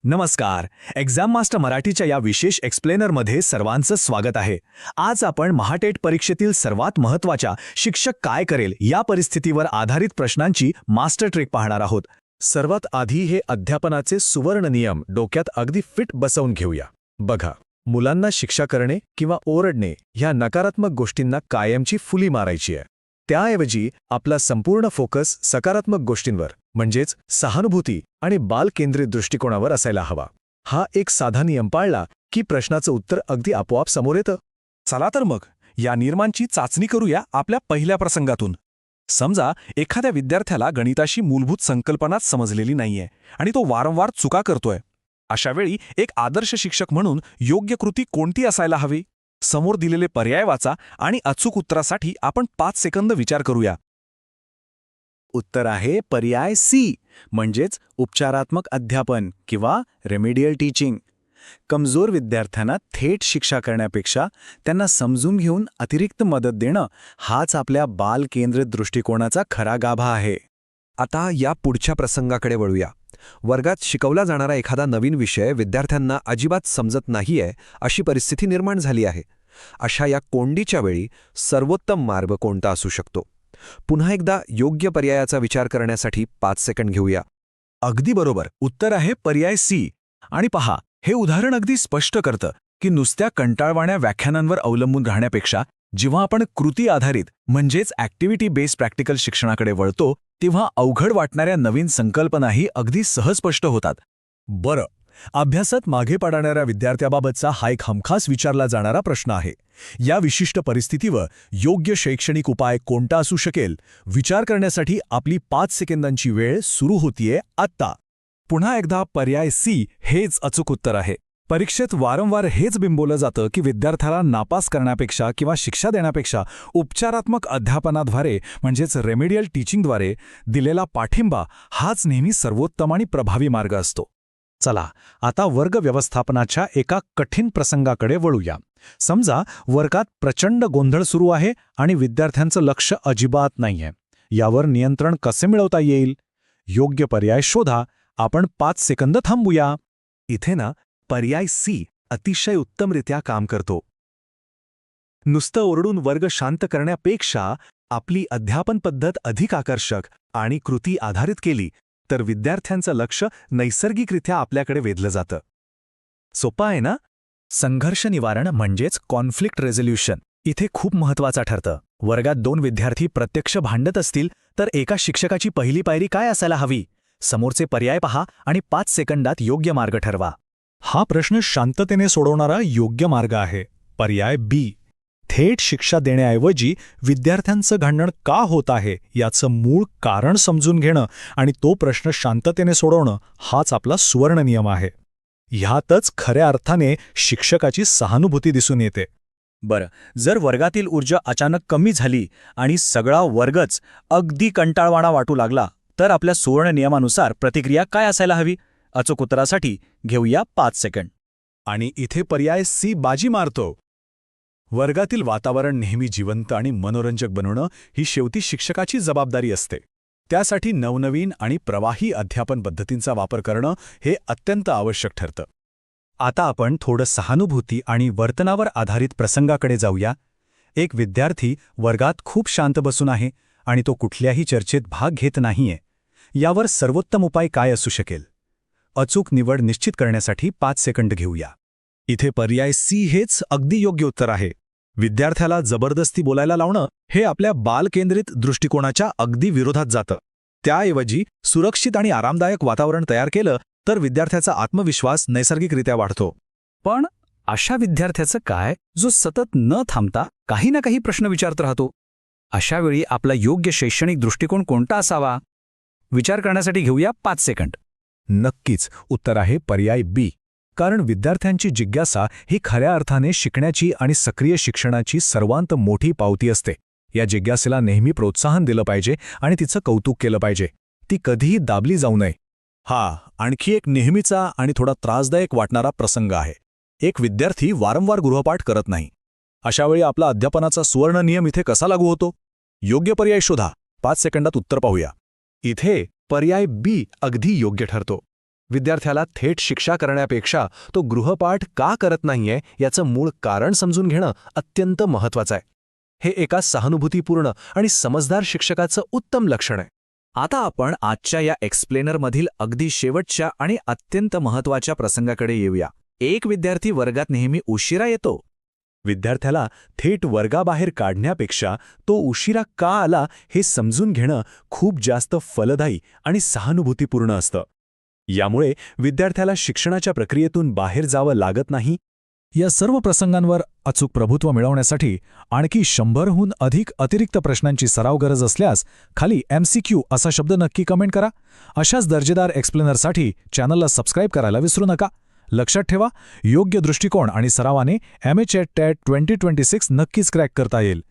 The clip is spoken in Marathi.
नमस्कार. एक्झाम मास्टर मराठीच्या या विशेष एक्सप्लेनरमध्ये सर्वांचं स्वागत आहे. आज आपण महाटेट परीक्षेतील सर्वात महत्त्वाच्या शिक्षक काय करेल या परिस्थितीवर आधारित प्रश्नांची मास्टर ट्रिक पाहणार आहोत. सर्वात आधी हे अध्यापनाचे सुवर्ण नियम डोक्यात अगदी फिट बसवून घेऊया. बघा, मुलांना शिक्षा करणे किंवा ओरडणे ह्या नकारात्मक गोष्टींना कायमची फुली मारायची आहे. त्याऐवजी आपला संपूर्ण फोकस सकारात्मक गोष्टींवर म्हणजेच सहानुभूती आणि बालकेंद्रित दृष्टिकोनावर असायला हवा. हा एक साधा नियम पाळला की प्रश्नाचं उत्तर अगदी आपोआप समोर येतं. चला तर मग या नियमांची चाचणी करूया आपल्या पहिल्या प्रसंगातून. समजा एखाद्या विद्यार्थ्याला गणिताशी मूलभूत संकल्पनाच समजलेली नाहीये आणि तो वारंवार चुका करतोय. अशा वेळी एक आदर्श शिक्षक म्हणून योग्य कृती कोणती असायला हवी? समोर दिलेले पर्याय वाचा आणि अचूक उत्तरासाठी आपण 5 सेकंद विचार करूया. उत्तर आहे पर्याय सी, म्हणजेच उपचारात्मक अध्यापन किंवा रेमेडियल टीचिंग. कमजोर विद्यार्थ्यांना थेट शिक्षा करण्यापेक्षा त्यांना समजून घेऊन अतिरिक्त मदत देणं हाच आपल्या बालकेंद्रित दृष्टिकोनाचा खरा गाभा आहे. आता या पुढच्या प्रसंगाकडे वळूया. वर्गात शिकवला जाणारा एखादा नवीन विषय विद्यार्थ्यांना अजिबात समजत नाहीये अशी परिस्थिती निर्माण झाली आहे. अशा या कोंडीच्या वेळी सर्वोत्तम मार्ग कोणता असू शकतो? पुन्हा एकदा योग्य पर्यायाचा विचार करण्यासाठी 5 सेकंद घेऊया. अगदी बरोबर, उत्तर आहे पर्याय सी. आणि पहा, हे उदाहरण अगदी स्पष्ट करतं की नुसत्या कंटाळवाण्या व्याख्यानांवर अवलंबून राहण्यापेक्षा जेव्हा आपण कृती आधारित म्हणजेच ॲक्टिव्हिटी बेस्ड प्रॅक्टिकल शिक्षणाकडे वळतो तेव्हा अवघड वाटणाऱ्या नवीन संकल्पनाही अगदी सहज स्पष्ट होतात. बरं, अभ्यासात मागे पडणाऱ्या विद्यार्थ्याबाबतचा हा एक हमखास विचारला जाणारा प्रश्न आहे. या विशिष्ट परिस्थितीवर योग्य शैक्षणिक उपाय कोणता असू शकेल? विचार करण्यासाठी आपली 5 सेकंदांची वेळ सुरू होतीये आत्ता. पुन्हा एकदा पर्याय सी हेच अचूक उत्तर आहे. परीक्षेत वारंवार हेच बिंबवलं जातं की विद्यार्थ्याला नापास करण्यापेक्षा किंवा शिक्षा देण्यापेक्षा उपचारात्मक अध्यापनाद्वारे म्हणजेच रेमेडियल टीचिंगद्वारे दिलेला पाठिंबा हाच नेहमी सर्वोत्तम आणि प्रभावी मार्ग असतो. चला, आता वर्ग व्यवस्थापनाच्या एका कठीण प्रसंगाकडे वळूया. समजा वर्गात प्रचंड गोंधळ सुरू आहे आणि विद्यार्थ्यांचं लक्ष अजिबात नाहीये. यावर नियंत्रण कसे मिळवता येईल? योग्य पर्याय शोधा. आपण 5 सेकंद थांबूया. इथे ना पर्याय सी अतिशय उत्तमरित्या काम करतो. नुसतं ओरडून वर्ग शांत करण्यापेक्षा आपली अध्यापन पद्धत अधिक आकर्षक आणि कृती आधारित केली तर विद्यार्थ्यांचं लक्ष नैसर्गिकरित्या आपल्याकडे वेधलं जातं. सोपं आहे ना? संघर्ष निवारण म्हणजेच कॉन्फ्लिक्ट रेझोल्युशन इथे खूप महत्त्वाचा ठरतं. वर्गात 2 विद्यार्थी प्रत्यक्ष भांडत असतील तर एका शिक्षकाची पहिली पायरी काय असायला हवी? समोरचे पर्याय पहा आणि 5 सेकंदात योग्य मार्ग ठरवा. हा प्रश्न शांततेने सोडवणारा योग्य मार्ग आहे. पर्याय बी. थेट शिक्षा देण्याऐवजी विद्यार्थ्यांचं भांडण का होत आहे याचं मूळ कारण समजून घेणं आणि तो प्रश्न शांततेने सोडवणं हाच आपला सुवर्ण नियम आहे. ह्यातच खऱ्या अर्थाने शिक्षकाची सहानुभूती दिसून येते. बरं, जर वर्गातील ऊर्जा अचानक कमी झाली आणि सगळा वर्गच अगदी कंटाळवाणा वाटू लागला तर आपल्या सुवर्ण नियमानुसार प्रतिक्रिया काय असायला हवी? अचूक उत्तरासाठी घेऊया 5 सेकंद. आणि इथे पर्याय सी बाजी मारतो. वर्गातील वातावरण नेहमी जिवंत आणि मनोरंजक बनवणं ही शेवटी शिक्षकाची जबाबदारी असते. त्यासाठी नवनवीन आणि प्रवाही अध्यापन पद्धतींचा वापर करणं हे अत्यंत आवश्यक ठरतं. आता आपण थोडं सहानुभूती आणि वर्तनावर आधारित प्रसंगाकडे जाऊया. एक विद्यार्थी वर्गात खूप शांत बसून आहे आणि तो कुठल्याही चर्चेत भाग घेत नाहीये. यावर सर्वोत्तम उपाय काय असू शकेल? अचूक निवड निश्चित करण्यासाठी 5 सेकंद घेऊया. इथे पर्याय सी हेच अगदी योग्य उत्तर आहे. विद्यार्थ्याला जबरदस्ती बोलायला लावणं हे आपल्या बालकेंद्रित दृष्टिकोनाच्या अगदी विरोधात जातं. त्याऐवजी सुरक्षित आणि आरामदायक वातावरण तयार केलं तर विद्यार्थ्याचा आत्मविश्वास नैसर्गिकरित्या वाढतो. पण अशा विद्यार्थ्याचं काय जो सतत न थांबता काही ना काही प्रश्न विचारत राहतो? अशा वेळी आपला योग्य शैक्षणिक दृष्टिकोन कोणता असावा? विचार करण्यासाठी घेऊया 5 सेकंद. नक्कीच उत्तर आहे पर्याय बी. कारण विद्यार्थ्यांची जिज्ञासा ही खऱ्या अर्थाने शिकण्याची आणि सक्रिय शिक्षणाची सर्वांत मोठी पावती असते. या जिज्ञासेला नेहमी प्रोत्साहन दिलं पाहिजे आणि तिचं कौतुक केलं पाहिजे. ती कधीही दाबली जाऊ नये. आणखी एक नेहमीचा आणि थोडा त्रासदायक वाटणारा प्रसंग आहे. एक विद्यार्थी वारंवार गृहपाठ करत नाही. अशावेळी आपला अध्यापनाचा सुवर्ण नियम इथे कसा लागू होतो? योग्य पर्याय शोधा. 5 सेकंदात उत्तर पाहूया. इथे पर्याय बी अगदी योग्य ठरतो. विद्यार्थ्याला थेट शिक्षा करण्यापेक्षा तो गृहपाठ का करत नाहीये याचं मूळ कारण समजून घेणं अत्यंत महत्वाचं आहे. हे एका सहानुभूतीपूर्ण आणि समजदार शिक्षकाचं उत्तम लक्षण आहे. आता आपण आजच्या या एक्सप्लेनरमधील अगदी शेवटच्या आणि अत्यंत महत्त्वाच्या प्रसंगाकडे येऊया. एक विद्यार्थी वर्गात नेहमी उशिरा येतो. विद्यार्थ्याला थेट वर्गाबाहेर काढण्यापेक्षा तो उशिरा का आला हे समजून घेणं खूप जास्त फलदायी आणि सहानुभूतीपूर्ण असतं. यामुळे विद्यार्थ्याला शिक्षणाच्या प्रक्रियेतून बाहेर जावं लागत नाही. या सर्व प्रसंगांवर अचूक प्रभुत्व मिळवण्यासाठी आणखी 100हून अधिक अतिरिक्त प्रश्नांची सराव गरज असल्यास खाली MCQ असा शब्द नक्की कमेंट करा. अशाच दर्जेदार एक्सप्लेनरसाठी चॅनलला सबस्क्राईब करायला विसरू नका. लक्षात ठेवा, योग्य दृष्टिकोन आणि सरावाने MHET TET 2026 नक्कीच क्रॅक करता येईल.